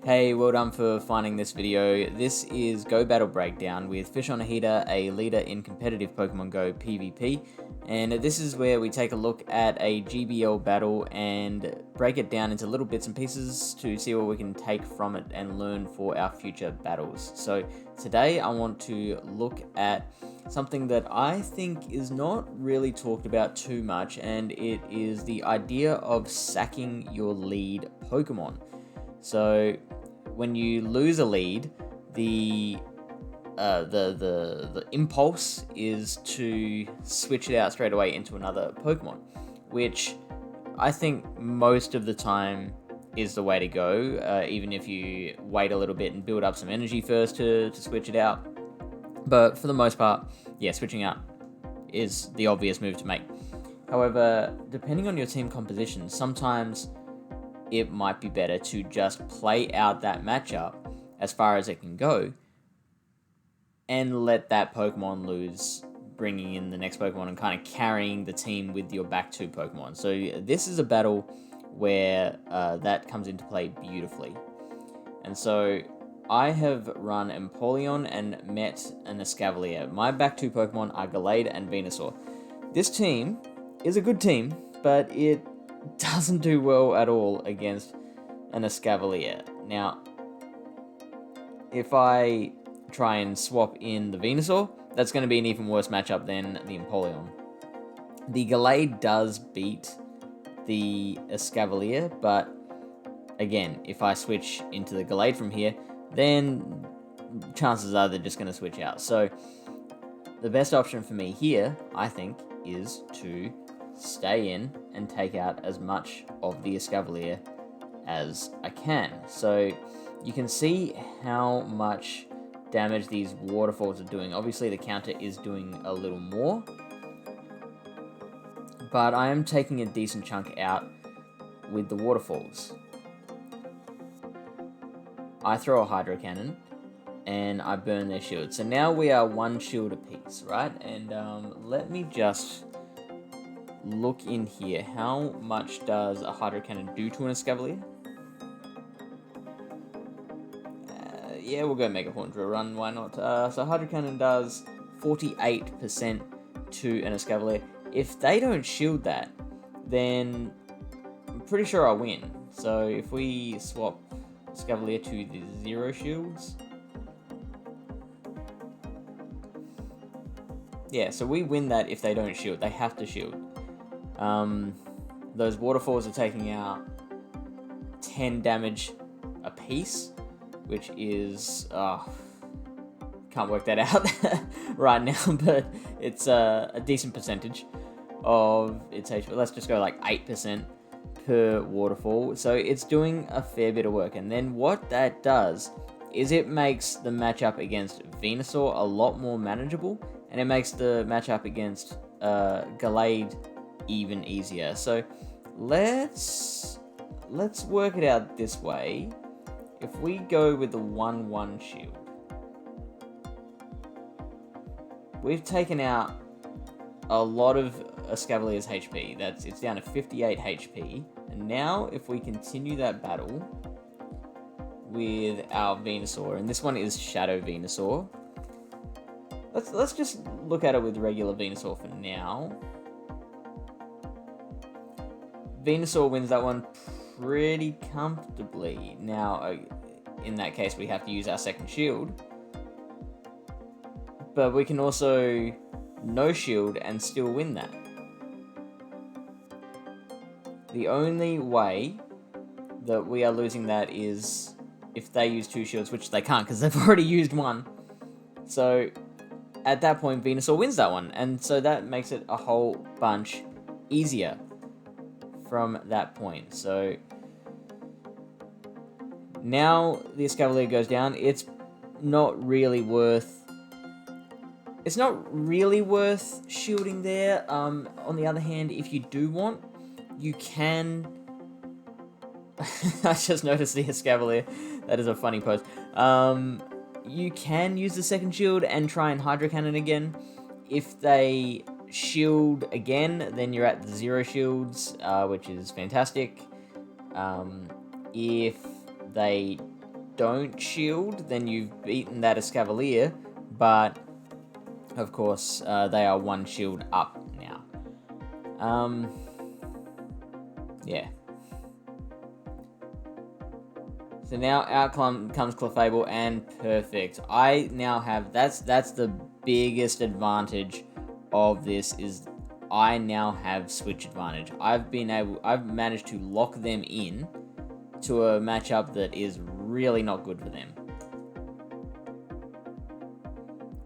Hey, well done for finding this video. This is Go Battle Breakdown with Fish on a Heater, a leader in competitive Pokemon Go PvP. And this is where we take a look at a GBL battle and break it down into little bits and pieces to see what we can take from it and learn for our future battles. So today I want to look at something that I think is not really talked about too much, and it is the idea of sacking your lead Pokemon. So when you lose a lead, the impulse is to switch it out straight away into another Pokemon, which I think most of the time is the way to go, even if you wait a little bit and build up some energy first to switch it out. But for the most part, yeah, switching out is the obvious move to make. However, depending on your team composition, sometimes it might be better to just play out that matchup as far as it can go and let that Pokemon lose, bringing in the next Pokemon and kind of carrying the team with your back two Pokemon. So this is a battle where that comes into play beautifully. And so I have run Empoleon and met an Escavalier. My back two Pokemon are Gallade and Venusaur. This team is a good team, but it doesn't do well at all against an Escavalier. Now, if I try and swap in the Venusaur, that's going to be an even worse matchup than the Empoleon. The Gallade does beat the Escavalier, but again, if I switch into the Gallade from here, then chances are they're just going to switch out. So the best option for me here, I think, is to stay in and take out as much of the Escavalier as I can. So you can see how much damage these waterfalls are doing. Obviously the counter is doing a little more, but I am taking a decent chunk out with the waterfalls. I throw a Hydro Cannon and I burn their shield. So now we are one shield apiece, right? And let me just look in here. How much does a Hydro Cannon do to an Escavalier? Yeah, we'll go Mega Horn Drill Run, why not? So Hydro Cannon does 48% to an Escavalier. If they don't shield that, then I'm pretty sure I'll win. So if we swap Escavalier to the 0 shields, yeah, so we win that if they don't shield. They have to shield. Those waterfalls are taking out 10 damage a piece, which is can't work that out right now, but it's a decent percentage of its HP. Let's just go like 8% per waterfall. So it's doing a fair bit of work. And then what that does is it makes the matchup against Venusaur a lot more manageable, and it makes the matchup against Gallade even easier. So let's work it out this way. If we go with the 1-1 shield, we've taken out a lot of Escavalier's HP. It's down to 58 HP. And now if we continue that battle with our Venusaur, and this one is Shadow Venusaur. Let's just look at it with regular Venusaur for now. Venusaur wins that one pretty comfortably. Now, in that case, we have to use our second shield. But we can also no shield and still win that. The only way that we are losing that is if they use 2 shields, which they can't because they've already used 1. So at that point, Venusaur wins that one. And so that makes it a whole bunch easier from that point. So now the Escavalier goes down. It's not really worth shielding there. On the other hand, if you do want, you can I just noticed the Escavalier. That is a funny pose. You can use the second shield and try and Hydro Cannon again. If they shield again, then you're at the 0 shields, which is fantastic. If they don't shield, then you've beaten that Escavalier, but of course they are one shield up now. Yeah. So now out comes Clefable, and perfect. I now have, that's the biggest advantage of this, is I now have switch advantage. I've managed to lock them in to a matchup that is really not good for them.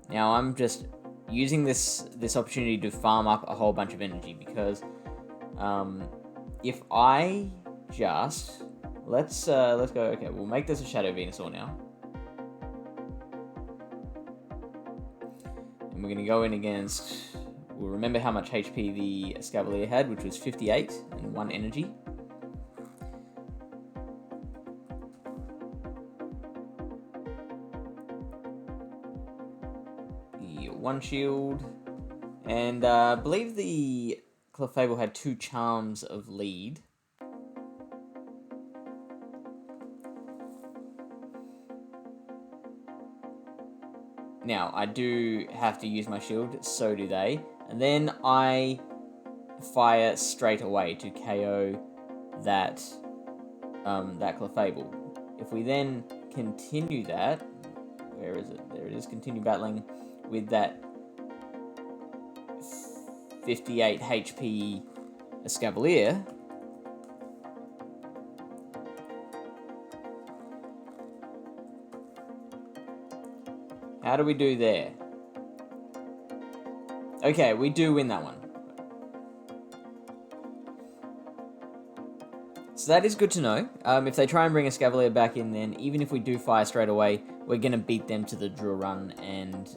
Now I'm just using this opportunity to farm up a whole bunch of energy, because if I just let's go. Okay, we'll make this a Shadow Venusaur now, and we're gonna go in against. We'll remember how much HP the Escavalier had, which was 58 and 1 energy. The 1 shield, and I believe the Clefable had 2 charms of lead. Now, I do have to use my shield, so do they. And then I fire straight away to KO that Clefable. If we then continue that, where is it? There it is. Continue battling with that 58 HP Escavalier. How do we do there? Okay, we do win that one. So that is good to know. If they try and bring Escavalier back in, then even if we do fire straight away, we're going to beat them to the drill run and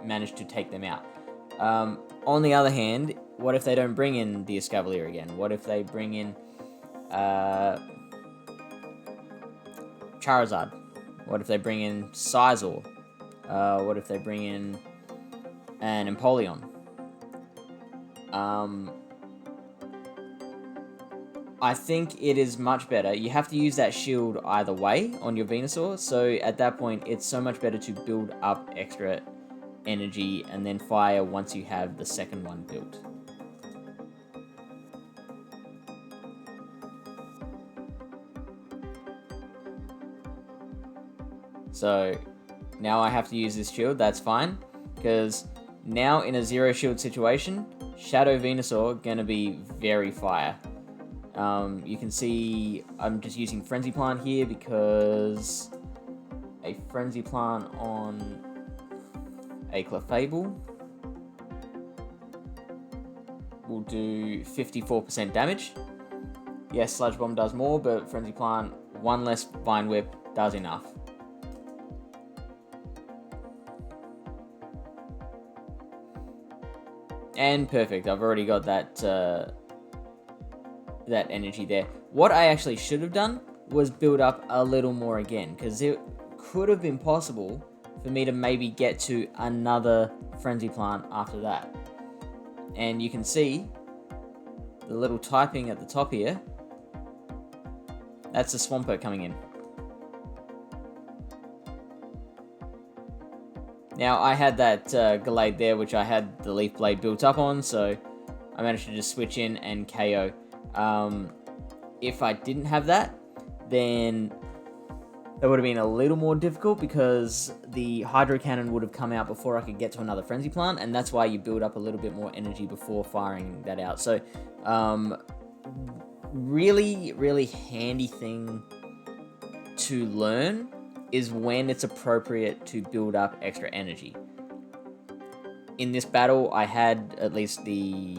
manage to take them out. On the other hand, what if they don't bring in the Escavalier again? What if they bring in Charizard? What if they bring in Scizor? What if they bring in an Empoleon? I think it is much better. You have to use that shield either way on your Venusaur, so at that point, it's so much better to build up extra energy and then fire once you have the second one built. So now I have to use this shield, that's fine, because now in a zero shield situation, Shadow Venusaur gonna be very fire. You can see I'm just using Frenzy Plant here because a Frenzy Plant on a Clefable will do 54% damage. Yes, Sludge Bomb does more, but Frenzy Plant, 1 less Vine Whip, does enough. And perfect, I've already got that that energy there. What I actually should have done was build up a little more again, because it could have been possible for me to maybe get to another Frenzy Plant after that. And you can see the little typing at the top here. That's the Swampert coming in. Now, I had that Gallade there, which I had the Leaf Blade built up on, so I managed to just switch in and KO. If I didn't have that, then that would have been a little more difficult, because the Hydro Cannon would have come out before I could get to another Frenzy Plant, and that's why you build up a little bit more energy before firing that out. So, really, really handy thing to learn is when it's appropriate to build up extra energy. In this battle, I had at least the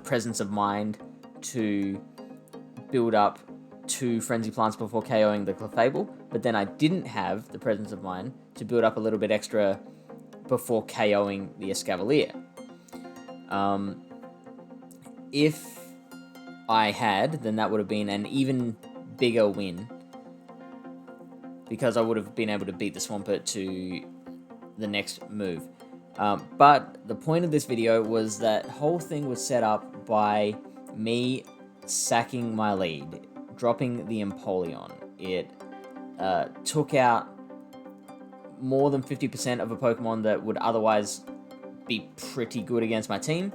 presence of mind to build up 2 Frenzy Plants before KOing the Clefable, but then I didn't have the presence of mind to build up a little bit extra before KOing the Escavalier. If I had, then that would have been an even bigger win, because I would have been able to beat the Swampert to the next move. But the point of this video was that whole thing was set up by me sacking my lead, dropping the Empoleon. It took out more than 50% of a Pokemon that would otherwise be pretty good against my team,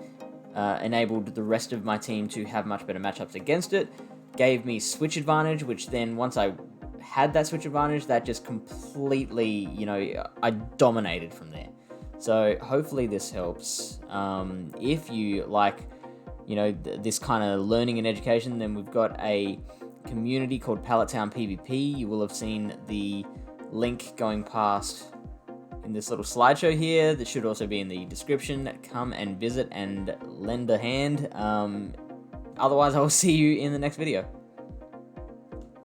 enabled the rest of my team to have much better matchups against it, gave me switch advantage, which then once I had that switch advantage, that just completely, I dominated from there. So hopefully this helps. If you like, this kind of learning and education, then we've got a community called Pallet Town PvP. You will have seen the link going past in this little slideshow here. That should also be in the description. Come and visit and lend a hand. Otherwise, I will see you in the next video.